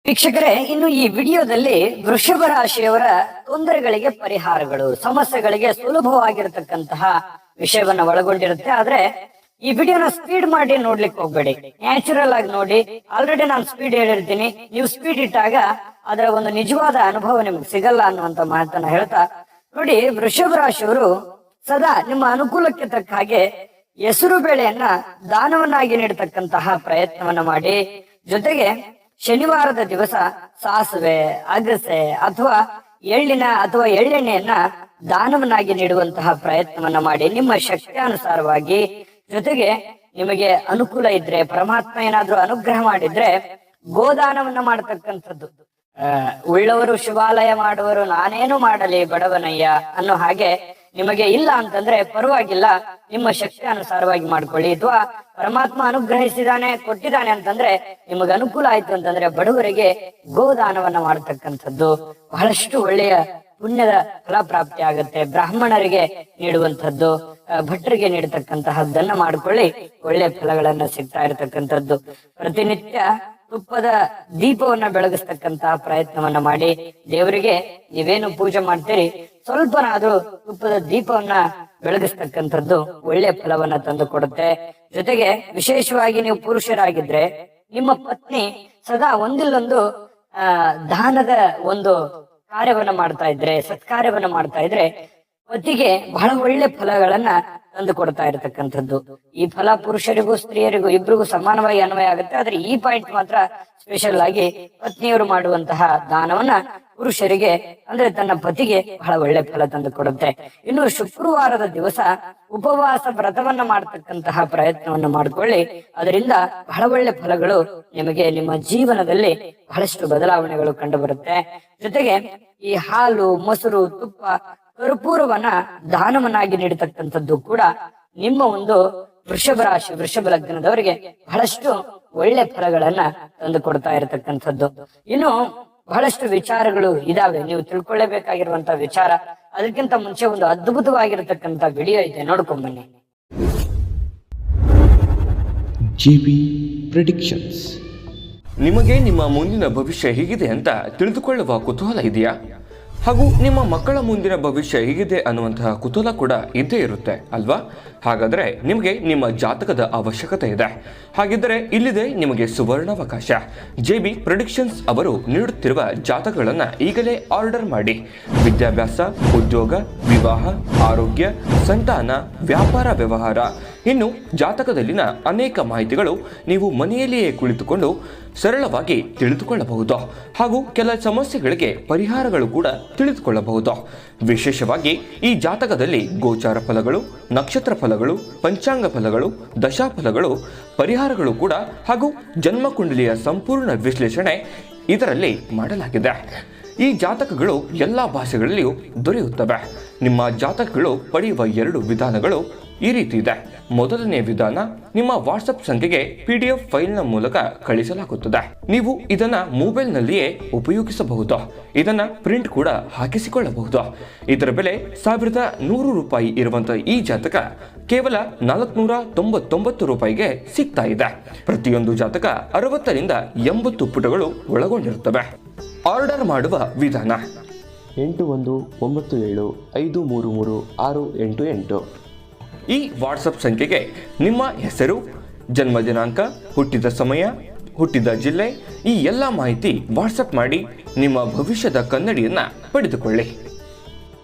ವೀಕ್ಷಕರೇ, ಇನ್ನು ಈ ವಿಡಿಯೋದಲ್ಲಿ ವೃಷಭ ರಾಶಿಯವರ ತೊಂದರೆಗಳಿಗೆ ಪರಿಹಾರಗಳು, ಸಮಸ್ಯೆಗಳಿಗೆ ಸುಲಭವಾಗಿರತಕ್ಕಂತಹ ವಿಷಯವನ್ನ ಒಳಗೊಂಡಿರುತ್ತೆ. ಆದ್ರೆ ಈ ವಿಡಿಯೋನ ಸ್ಪೀಡ್ ಮಾಡಿ ನೋಡ್ಲಿಕ್ಕೆ ಹೋಗ್ಬೇಡಿ, ನ್ಯಾಚುರಲ್ ಆಗಿ ನೋಡಿ. ಆಲ್ರೆಡಿ ನಾನು ಸ್ಪೀಡ್ ಹೇಳಿರ್ತೀನಿ, ನೀವು ಸ್ಪೀಡ್ ಇಟ್ಟಾಗ ಅದರ ಒಂದು ನಿಜವಾದ ಅನುಭವ ನಿಮ್ಗೆ ಸಿಗಲ್ಲ ಅನ್ನುವಂತ ಮಾತನ್ನ ಹೇಳ್ತಾ ನೋಡಿ. ವೃಷಭ ರಾಶಿಯವರು ಸದಾ ನಿಮ್ಮ ಅನುಕೂಲಕ್ಕೆ ತಕ್ಕ ಹಾಗೆ ಹೆಸರು ಬೇಳೆಯನ್ನ ದಾನವನ್ನಾಗಿ ನೀಡತಕ್ಕಂತಹ ಪ್ರಯತ್ನವನ್ನ ಮಾಡಿ, ಜೊತೆಗೆ ಶನಿವಾರದ ದಿವಸ ಸಾಸಿವೆ, ಅಗಸೆ ಅಥವಾ ಎಳ್ಳೆಣ್ಣೆಯನ್ನ ದಾನವನ್ನಾಗಿ ನೀಡುವಂತಹ ಪ್ರಯತ್ನವನ್ನ ಮಾಡಿ, ನಿಮ್ಮ ಶಕ್ತಿಯಾನುಸಾರವಾಗಿ. ಜೊತೆಗೆ ನಿಮಗೆ ಅನುಕೂಲ ಇದ್ರೆ, ಪರಮಾತ್ಮ ಏನಾದ್ರೂ ಅನುಗ್ರಹ ಮಾಡಿದ್ರೆ ಗೋದಾನವನ್ನ ಮಾಡತಕ್ಕಂಥದ್ದು. ಉಳ್ಳವರು ಶಿವಾಲಯ ಮಾಡುವರು, ನಾನೇನು ಮಾಡಲಿ ಬಡವನಯ್ಯ ಅನ್ನೋ ಹಾಗೆ ನಿಮಗೆ ಇಲ್ಲ ಅಂತಂದ್ರೆ ಪರವಾಗಿಲ್ಲ, ನಿಮ್ಮ ಶಕ್ತಿ ಅನುಸಾರವಾಗಿ ಮಾಡ್ಕೊಳ್ಳಿ. ಅಥವಾ ಪರಮಾತ್ಮ ಅನುಗ್ರಹಿಸಿದಾನೆ, ಕೊಟ್ಟಿದ್ದಾನೆ ಅಂತಂದ್ರೆ, ನಿಮಗೆ ಅನುಕೂಲ ಆಯ್ತು ಅಂತಂದ್ರೆ ಬಡವರಿಗೆ ಗೋದಾನವನ್ನ ಮಾಡತಕ್ಕಂಥದ್ದು ಬಹಳಷ್ಟು ಒಳ್ಳೆಯ ಪುಣ್ಯದ ಫಲಪ್ರಾಪ್ತಿ ಆಗುತ್ತೆ. ಬ್ರಾಹ್ಮಣರಿಗೆ ನೀಡುವಂಥದ್ದು, ಭಟ್ರಿಗೆ ನೀಡತಕ್ಕಂತಹದ್ದನ್ನ ಮಾಡ್ಕೊಳ್ಳಿ, ಒಳ್ಳೆ ಫಲಗಳನ್ನ ಸಿಗ್ತಾ ಇರತಕ್ಕಂಥದ್ದು. ಪ್ರತಿನಿತ್ಯ ತುಪ್ಪದ ದೀಪವನ್ನ ಬೆಳಗಿಸ್ತಕ್ಕಂತಹ ಪ್ರಯತ್ನವನ್ನ ಮಾಡಿ, ದೇವರಿಗೆ ನೀವೇನು ಪೂಜೆ ಮಾಡ್ತೀರಿ ಸ್ವಲ್ಪನಾದ್ರೂ ತುಪ್ಪದ ದೀಪವನ್ನ ಬೆಳಗಿಸ್ತಕ್ಕಂಥದ್ದು ಒಳ್ಳೆ ಫಲವನ್ನ ತಂದು ಕೊಡುತ್ತೆ. ಜೊತೆಗೆ ವಿಶೇಷವಾಗಿ ನೀವು ಪುರುಷರಾಗಿದ್ರೆ ನಿಮ್ಮ ಪತ್ನಿ ಸದಾ ಒಂದಿಲ್ಲೊಂದು ದಾನದ ಒಂದು ಕಾರ್ಯವನ್ನ ಮಾಡ್ತಾ ಇದ್ರೆ, ಸತ್ಕಾರ್ಯವನ್ನ ಮಾಡ್ತಾ ಇದ್ರೆ ಪತಿಗೆ ಬಹಳ ಒಳ್ಳೆ ಫಲಗಳನ್ನ ತಂದು ಕೊಡ್ತಾ ಇರತಕ್ಕಂಥದ್ದು. ಈ ಫಲ ಪುರುಷರಿಗೂ ಸ್ತ್ರೀಯರಿಗೂ ಇಬ್ರಿಗೂ ಸಮಾನವಾಗಿ ಅನ್ವಯ ಆಗುತ್ತೆ. ಆದ್ರೆ ಈ ಪಾಯಿಂಟ್ ಮಾತ್ರ ಸ್ಪೆಷಲ್ ಆಗಿ ಪತ್ನಿಯವರು ಮಾಡುವಂತಹ ದಾನವನ್ನ ಪುರುಷರಿಗೆ ಅಂದ್ರೆ ತನ್ನ ಪತಿಗೆ ಬಹಳ ಒಳ್ಳೆ ಫಲ ತಂದು ಕೊಡುತ್ತೆ. ಇನ್ನು ಶುಕ್ರವಾರದ ದಿವಸ ಉಪವಾಸ ವ್ರತವನ್ನ ಮಾಡತಕ್ಕಂತಹ ಪ್ರಯತ್ನವನ್ನು ಮಾಡಿಕೊಳ್ಳಿ, ಅದರಿಂದ ಬಹಳ ಒಳ್ಳೆ ಫಲಗಳು ನಿಮಗೆ ನಿಮ್ಮ ಜೀವನದಲ್ಲಿ ಬಹಳಷ್ಟು ಬದಲಾವಣೆಗಳು ಕಂಡು ಬರುತ್ತೆ. ಜೊತೆಗೆ ಈ ಹಾಲು, ಮೊಸರು, ತುಪ್ಪ, ಕರ್ಪೂರವನ್ನ ದಾನವನ್ನಾಗಿ ನೀಡತಕ್ಕಂಥದ್ದು ಕೂಡ ನಿಮ್ಮ ಒಂದು ವೃಷಭ ರಾಶಿ, ವೃಷಭ ಲಗ್ನದವರಿಗೆ ಬಹಳಷ್ಟು ಒಳ್ಳೆ ಫಲಗಳನ್ನ ತಂದು ಕೊಡ್ತಾ ಇರತಕ್ಕಂಥದ್ದು. ಇನ್ನು ಬಹಳಷ್ಟು ವಿಚಾರಗಳು ಇದಾವೆ, ನೀವು ತಿಳ್ಕೊಳ್ಳೇಬೇಕಾಗಿರುವಂತಹ ವಿಚಾರ. ಅದಕ್ಕಿಂತ ಮುಂಚೆ ಒಂದು ಅದ್ಭುತವಾಗಿರತಕ್ಕಂತ ವಿಡಿಯೋ ಇದೆ, ನೋಡ್ಕೊಂಡ್ ಬನ್ನಿ. GB predictions. ನಿಮಗೆ ನಿಮ್ಮ ಮುಂದಿನ ಭವಿಷ್ಯ ಹೇಗಿದೆ ಅಂತ ತಿಳಿದುಕೊಳ್ಳುವ ಕುತೂಹಲ ಇದೆಯಾ? ಹಾಗೂ ನಿಮ್ಮ ಮಕ್ಕಳ ಮುಂದಿನ ಭವಿಷ್ಯ ಹೇಗಿದೆ ಅನ್ನುವಂತಹ ಕುತೂಹಲ ಕೂಡ ಇದ್ದೇ ಇರುತ್ತೆ ಅಲ್ವಾ? ಹಾಗಾದರೆ ನಿಮಗೆ ನಿಮ್ಮ ಜಾತಕದ ಅವಶ್ಯಕತೆ ಇದೆ. ಹಾಗಿದ್ದರೆ ಇಲ್ಲಿದೆ ನಿಮಗೆ ಸುವರ್ಣಾವಕಾಶ. JB ಪ್ರೆಡಿಕ್ಷನ್ಸ್ ಅವರು ನೀಡುತ್ತಿರುವ ಜಾತಕಗಳನ್ನು ಈಗಲೇ ಆರ್ಡರ್ ಮಾಡಿ. ವಿದ್ಯಾಭ್ಯಾಸ, ಉದ್ಯೋಗ, ವಿವಾಹ, ಆರೋಗ್ಯ, ಸಂತಾನ, ವ್ಯಾಪಾರ ವ್ಯವಹಾರ, ಇನ್ನು ಜಾತಕದಲ್ಲಿನ ಅನೇಕ ಮಾಹಿತಿಗಳು ನೀವು ಮನೆಯಲ್ಲಿಯೇ ಕುಳಿತುಕೊಂಡು ಸರಳವಾಗಿ ತಿಳಿದುಕೊಳ್ಳಬಹುದು. ಹಾಗೂ ಕೆಲ ಸಮಸ್ಯೆಗಳಿಗೆ ಪರಿಹಾರಗಳು ಕೂಡ ತಿಳಿದುಕೊಳ್ಳಬಹುದು. ವಿಶೇಷವಾಗಿ ಈ ಜಾತಕದಲ್ಲಿ ಗೋಚಾರ ಫಲಗಳು, ನಕ್ಷತ್ರ ಫಲಗಳು, ಪಂಚಾಂಗ ಫಲಗಳು, ದಶಾಫಲಗಳು, ಪರಿಹಾರಗಳು ಕೂಡ ಹಾಗೂ ಜನ್ಮಕುಂಡಲಿಯ ಸಂಪೂರ್ಣ ವಿಶ್ಲೇಷಣೆ ಇದರಲ್ಲಿ ಮಾಡಲಾಗಿದೆ. ಈ ಜಾತಕಗಳು ಎಲ್ಲ ಭಾಷೆಗಳಲ್ಲಿಯೂ ದೊರೆಯುತ್ತವೆ. ನಿಮ್ಮ ಜಾತಕಗಳು ಪಡೆಯುವ 2 ವಿಧಾನಗಳು ಈ ರೀತಿ ಇದೆ. ಮೊದಲನೇ ವಿಧಾನ, ನಿಮ್ಮ ವಾಟ್ಸಪ್ ಸಂಖ್ಯೆಗೆ PDF ಫೈಲ್ನ ಮೂಲಕ ಕಳಿಸಲಾಗುತ್ತದೆ. ನೀವು ಇದನ್ನ ಮೊಬೈಲ್ನಲ್ಲಿಯೇ ಉಪಯೋಗಿಸಬಹುದು. ಇದನ್ನ ಪ್ರಿಂಟ್ ಕೂಡ ಹಾಕಿಸಿಕೊಳ್ಳಬಹುದು. ಇದರ ಬೆಲೆ 1100 ರೂಪಾಯಿ ಇರುವಂತಹ ಈ ಜಾತಕ ಕೇವಲ 499 ರೂಪಾಯಿಗೆ ಸಿಗ್ತಾ ಇದೆ. ಪ್ರತಿಯೊಂದು ಜಾತಕ 60 ರಿಂದ 80 ಪುಟಗಳು ಒಳಗೊಂಡಿರುತ್ತವೆ. ಆರ್ಡರ್ ಮಾಡುವ ವಿಧಾನ: 8197533688. ಈ ವಾಟ್ಸಪ್ ಸಂಖ್ಯೆಗೆ ನಿಮ್ಮ ಹೆಸರು, ಜನ್ಮ ದಿನಾಂಕ, ಹುಟ್ಟಿದ ಸಮಯ, ಹುಟ್ಟಿದ ಜಿಲ್ಲೆ, ಈ ಎಲ್ಲ ಮಾಹಿತಿ ವಾಟ್ಸಪ್ ಮಾಡಿ ನಿಮ್ಮ ಭವಿಷ್ಯದ ಕನ್ನಡಿಯನ್ನ ಪಡೆದುಕೊಳ್ಳಿ.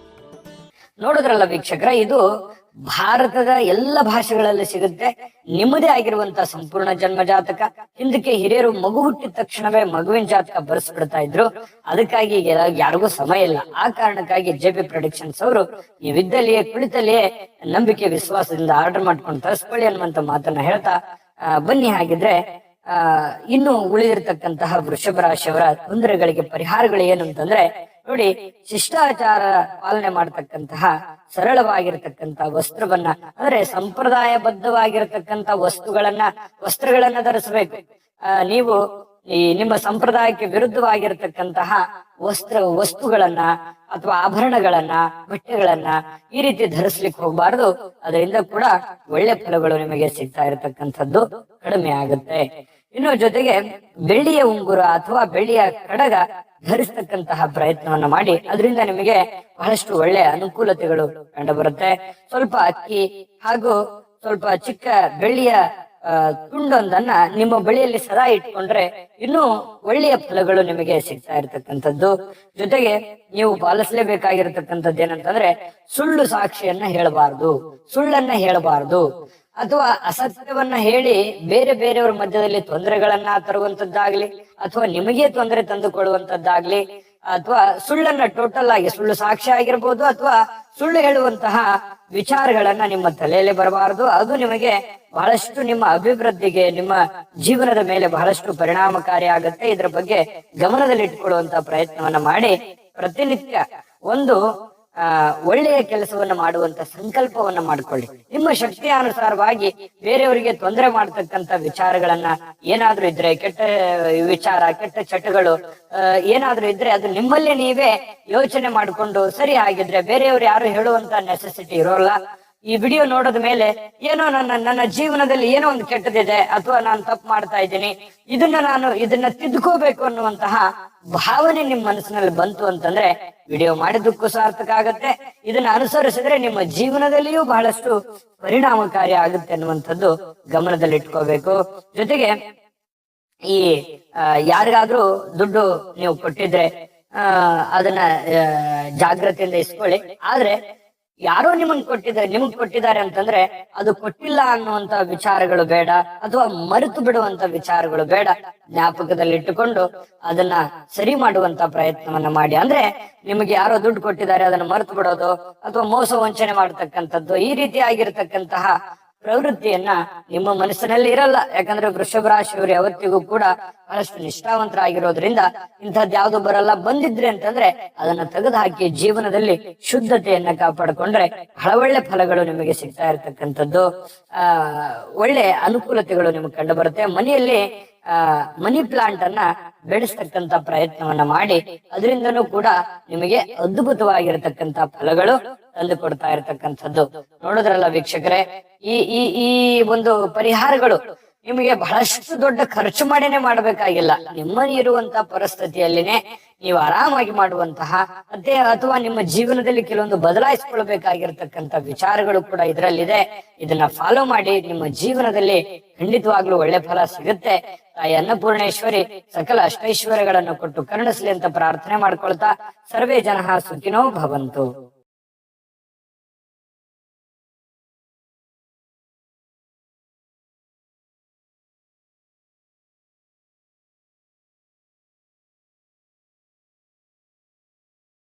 ನೋಡಿದ್ರಲ್ಲ ವೀಕ್ಷಕರ, ಇದು ಭಾರತದ ಎಲ್ಲ ಭಾಷೆಗಳಲ್ಲಿ ಸಿಗುತ್ತೆ. ನಿಮ್ಮದೇ ಆಗಿರುವಂತಹ ಸಂಪೂರ್ಣ ಜನ್ಮ ಜಾತಕ. ಹಿಂದಕ್ಕೆ ಹಿರಿಯರು ಮಗು ಹುಟ್ಟಿದ ತಕ್ಷಣವೇ ಮಗುವಿನ ಜಾತಕ ಬರೆಸ್ಬಿಡ್ತಾ ಇದ್ರು. ಅದಕ್ಕಾಗಿ ಯಾರಿಗೂ ಸಮಯ ಇಲ್ಲ. ಆ ಕಾರಣಕ್ಕಾಗಿ JB ಪ್ರೆಡಿಕ್ಷನ್ಸ್ ಅವರು ನೀವಿದ್ದಲ್ಲಿಯೇ ಕುಳಿತಲ್ಲಿಯೇ ನಂಬಿಕೆ ವಿಶ್ವಾಸದಿಂದ ಆರ್ಡರ್ ಮಾಡ್ಕೊಂಡು ತರಿಸ್ಕೊಳ್ಳಿ ಅನ್ನುವಂತ ಮಾತನ್ನ ಹೇಳ್ತಾ ಬನ್ನಿ. ಹಾಗಿದ್ರೆ ಇನ್ನು ಉಳಿದಿರ್ತಕ್ಕಂತಹ ವೃಷಭ ರಾಶಿಯವರ ತೊಂದರೆಗಳಿಗೆ ಪರಿಹಾರಗಳು ಏನು ಅಂತಂದ್ರೆ ನೋಡಿ, ಶಿಷ್ಟಾಚಾರ ಪಾಲನೆ ಮಾಡತಕ್ಕಂತಹ ಸರಳವಾಗಿರತಕ್ಕಂತ ವಸ್ತ್ರವನ್ನ ಅಂದ್ರೆ ಸಂಪ್ರದಾಯಬದ್ಧವಾಗಿರತಕ್ಕಂತ ವಸ್ತ್ರಗಳನ್ನ ಧರಿಸಬೇಕು. ನೀವು ನಿಮ್ಮ ಸಂಪ್ರದಾಯಕ್ಕೆ ವಿರುದ್ಧವಾಗಿರತಕ್ಕಂತಹ ವಸ್ತುಗಳನ್ನ ಅಥವಾ ಆಭರಣಗಳನ್ನ, ಬಟ್ಟೆಗಳನ್ನ ಈ ರೀತಿ ಧರಿಸ್ಲಿಕ್ಕೆ ಹೋಗಬಾರದು. ಅದರಿಂದ ಕೂಡ ಒಳ್ಳೆ ಫಲಗಳು ನಿಮಗೆ ಸಿಗ್ತಾ ಇರತಕ್ಕಂಥದ್ದು ಕಡಿಮೆ ಆಗುತ್ತೆ. ಇನ್ನು ಜೊತೆಗೆ ಬೆಳ್ಳಿಯ ಉಂಗುರ ಅಥವಾ ಬೆಳ್ಳಿಯ ಕಡಗ ಧರಿಸ್ತಕ್ಕಂತಹ ಪ್ರಯತ್ನವನ್ನ ಮಾಡಿ. ಅದರಿಂದ ನಿಮಗೆ ಬಹಳಷ್ಟು ಒಳ್ಳೆಯ ಅನುಕೂಲತೆಗಳು ಕಂಡು ಬರುತ್ತೆ. ಸ್ವಲ್ಪ ಅಕ್ಕಿ ಹಾಗೂ ಸ್ವಲ್ಪ ಚಿಕ್ಕ ಬೆಳ್ಳಿಯ ತುಂಡೊಂದನ್ನ ನಿಮ್ಮ ಬಳಿಯಲ್ಲಿ ಸದಾ ಇಟ್ಕೊಂಡ್ರೆ ಇನ್ನೂ ಒಳ್ಳೆಯ ಫಲಗಳು ನಿಮಗೆ ಸಿಗ್ತಾ ಇರತಕ್ಕಂಥದ್ದು. ಜೊತೆಗೆ ನೀವು ಪಾಲಿಸಲೇಬೇಕಾಗಿರತಕ್ಕಂಥದ್ದು ಏನಂತಂದ್ರೆ ಸುಳ್ಳು ಸಾಕ್ಷಿಯನ್ನ ಹೇಳಬಾರದು, ಸುಳ್ಳನ್ನ ಹೇಳಬಾರದು, ಅಥವಾ ಅಸತ್ಯವನ್ನ ಹೇಳಿ ಬೇರೆ ಬೇರೆಯವರ ಮಧ್ಯದಲ್ಲಿ ತೊಂದರೆಗಳನ್ನ ತರುವಂತದ್ದಾಗ್ಲಿ ಅಥವಾ ನಿಮಗೆ ತೊಂದರೆ ತಂದುಕೊಳ್ಳುವಂತದ್ದಾಗ್ಲಿ ಅಥವಾ ಸುಳ್ಳನ್ನ ಟೋಟಲ್ ಆಗಿ ಸುಳ್ಳು ಸಾಕ್ಷಿ ಆಗಿರ್ಬೋದು ಅಥವಾ ಸುಳ್ಳು ಹೇಳುವಂತಹ ವಿಚಾರಗಳನ್ನ ನಿಮ್ಮ ತಲೆಯಲ್ಲಿ ಬರಬಾರದು. ಅದು ನಿಮಗೆ ಬಹಳಷ್ಟು ನಿಮ್ಮ ಅಭಿವೃದ್ಧಿಗೆ ನಿಮ್ಮ ಜೀವನದ ಮೇಲೆ ಬಹಳಷ್ಟು ಪರಿಣಾಮಕಾರಿ ಆಗುತ್ತೆ. ಇದ್ರ ಬಗ್ಗೆ ಗಮನದಲ್ಲಿಟ್ಟುಕೊಳ್ಳುವಂತಹ ಪ್ರಯತ್ನವನ್ನ ಮಾಡಿ ಪ್ರತಿನಿತ್ಯ ಒಂದು ಒಳ್ಳೆಯ ಕೆಲಸವನ್ನ ಮಾಡುವಂತ ಸಂಕಲ್ಪವನ್ನ ಮಾಡ್ಕೊಳ್ಳಿ. ನಿಮ್ಮ ಶಕ್ತಿಯ ಅನುಸಾರವಾಗಿ ಬೇರೆಯವರಿಗೆ ತೊಂದರೆ ಮಾಡತಕ್ಕಂತ ವಿಚಾರಗಳನ್ನ ಏನಾದ್ರೂ ಇದ್ರೆ, ಕೆಟ್ಟ ವಿಚಾರ, ಕೆಟ್ಟ ಚಟಗಳು ಏನಾದ್ರೂ ಇದ್ರೆ ಅದು ನಿಮ್ಮಲ್ಲೇ ನೀವೇ ಯೋಚನೆ ಮಾಡಿಕೊಂಡು ಸರಿ ಆಗಿದ್ರೆ ಬೇರೆಯವರು ಯಾರು ಹೇಳುವಂತ ನೆಸೆಸಿಟಿ ಇರೋಲ್ಲ. ಈ ವಿಡಿಯೋ ನೋಡೋದ ಮೇಲೆ ಏನೋ ನನ್ನ ಜೀವನದಲ್ಲಿ ಏನೋ ಒಂದು ಕೆಟ್ಟದಿದೆ ಅಥವಾ ನಾನು ತಪ್ಪು ಮಾಡ್ತಾ ಇದ್ದೀನಿ, ಇದನ್ನ ತಿದ್ಕೋಬೇಕು ಅನ್ನುವಂತಹ ಭಾವನೆ ನಿಮ್ ಮನಸ್ಸಿನಲ್ಲಿ ಬಂತು ಅಂತಂದ್ರೆ ವಿಡಿಯೋ ಮಾಡಿದ್ದಕ್ಕೂ ಸಾರ್ಥಕ ಆಗತ್ತೆ. ಇದನ್ನ ಅನುಸರಿಸಿದ್ರೆ ನಿಮ್ಮ ಜೀವನದಲ್ಲಿಯೂ ಬಹಳಷ್ಟು ಪರಿಣಾಮಕಾರಿ ಆಗುತ್ತೆ ಅನ್ನುವಂಥದ್ದು ಗಮನದಲ್ಲಿಟ್ಕೋಬೇಕು. ಜೊತೆಗೆ ಈ ಯಾರಿಗಾದ್ರೂ ದುಡ್ಡು ನೀವು ಕೊಟ್ಟಿದ್ರೆ ಅದನ್ನ ಜಾಗ್ರತೆಯಿಂದ ಇಸ್ಕೊಳ್ಳಿ. ಆದ್ರೆ ಯಾರೋ ನಿಮಗ್ ಕೊಟ್ಟಿದ್ದಾರೆ ಅಂತಂದ್ರೆ ಅದು ಕೊಟ್ಟಿಲ್ಲ ಅನ್ನುವಂತ ವಿಚಾರಗಳು ಬೇಡ, ಅಥವಾ ಮರೆತು ಬಿಡುವಂತ ವಿಚಾರಗಳು ಬೇಡ. ಜ್ಞಾಪಕದಲ್ಲಿ ಇಟ್ಟುಕೊಂಡು ಅದನ್ನ ಸರಿ ಮಾಡುವಂತ ಪ್ರಯತ್ನವನ್ನ ಮಾಡಿ. ಅಂದ್ರೆ ನಿಮಗೆ ಯಾರೋ ದುಡ್ಡು ಕೊಟ್ಟಿದ್ದಾರೆ ಅದನ್ನ ಮರೆತು ಬಿಡೋದು ಅಥವಾ ಮೋಸ ವಂಚನೆ ಮಾಡತಕ್ಕಂಥದ್ದು ಈ ರೀತಿಯಾಗಿರ್ತಕ್ಕಂತಹ ಪ್ರವೃತ್ತಿಯನ್ನ ನಿಮ್ಮ ಮನಸ್ಸಿನಲ್ಲಿ ಇರಲ್ಲ. ಯಾಕಂದ್ರೆ ವೃಷಭ ರಾಶಿಯವರು ಯಾವತ್ತಿಗೂ ಕೂಡ ಬಹಳಷ್ಟು ನಿಷ್ಠಾವಂತರಾಗಿರೋದ್ರಿಂದ ಇಂಥದ್ದು ಯಾವ್ದು ಬರಲ್ಲ. ಬಂದಿದ್ರೆ ಅಂತಂದ್ರೆ ಅದನ್ನ ತೆಗೆದು ಹಾಕಿ ಜೀವನದಲ್ಲಿ ಶುದ್ಧತೆಯನ್ನ ಕಾಪಾಡಿಕೊಂಡ್ರೆ ಬಹಳ ಒಳ್ಳೆ ಫಲಗಳು ನಿಮಗೆ ಸಿಗ್ತಾ ಇರ್ತಕ್ಕಂಥದ್ದು. ಒಳ್ಳೆ ಅನುಕೂಲತೆಗಳು ನಿಮಗೆ ಕಂಡು ಬರುತ್ತೆ. ಮನೆಯಲ್ಲಿ ಮನಿ ಪ್ಲಾಂಟ್ ಅನ್ನ ಬೆಳೆಸ್ತಕ್ಕಂತ ಪ್ರಯತ್ನವನ್ನ ಮಾಡಿ. ಅದರಿಂದನೂ ಕೂಡ ನಿಮಗೆ ಅದ್ಭುತವಾಗಿರತಕ್ಕಂತ ಫಲಗಳು ತಂದು ಕೊಡ್ತಾ ಇರತಕ್ಕಂಥದ್ದು. ನೋಡಿದ್ರಲ್ಲ ವೀಕ್ಷಕರೇ, ಈ ಒಂದು ಪರಿಹಾರಗಳು ನಿಮಗೆ ಬಹಳಷ್ಟು ದೊಡ್ಡ ಖರ್ಚು ಮಾಡಿನೇ ಮಾಡಬೇಕಾಗಿಲ್ಲ. ನಿಮ್ಮಲ್ಲಿ ಇರುವಂತಹ ಪರಿಸ್ಥಿತಿಯಲ್ಲಿನೇ ನೀವು ಆರಾಮಾಗಿ ಮಾಡುವಂತಹ ಅಥವಾ ನಿಮ್ಮ ಜೀವನದಲ್ಲಿ ಕೆಲವೊಂದು ಬದಲಾಯಿಸಿಕೊಳ್ಬೇಕಾಗಿರ್ತಕ್ಕಂಥ ವಿಚಾರಗಳು ಕೂಡ ಇದರಲ್ಲಿದೆ. ಇದನ್ನ ಫಾಲೋ ಮಾಡಿ ನಿಮ್ಮ ಜೀವನದಲ್ಲಿ ಖಂಡಿತವಾಗ್ಲೂ ಒಳ್ಳೆ ಫಲ ಸಿಗುತ್ತೆ. ತಾಯಿ ಅನ್ನಪೂರ್ಣೇಶ್ವರಿ ಸಕಲ ಅಷ್ಟೈಶ್ವರ್ಯಗಳನ್ನು ಕೊಟ್ಟು ಕರುಣಿಸ್ಲಿ ಅಂತ ಪ್ರಾರ್ಥನೆ ಮಾಡ್ಕೊಳ್ತಾ ಸರ್ವೇ ಜನಃ ಸುಖಿನೋ ಭವಂತು.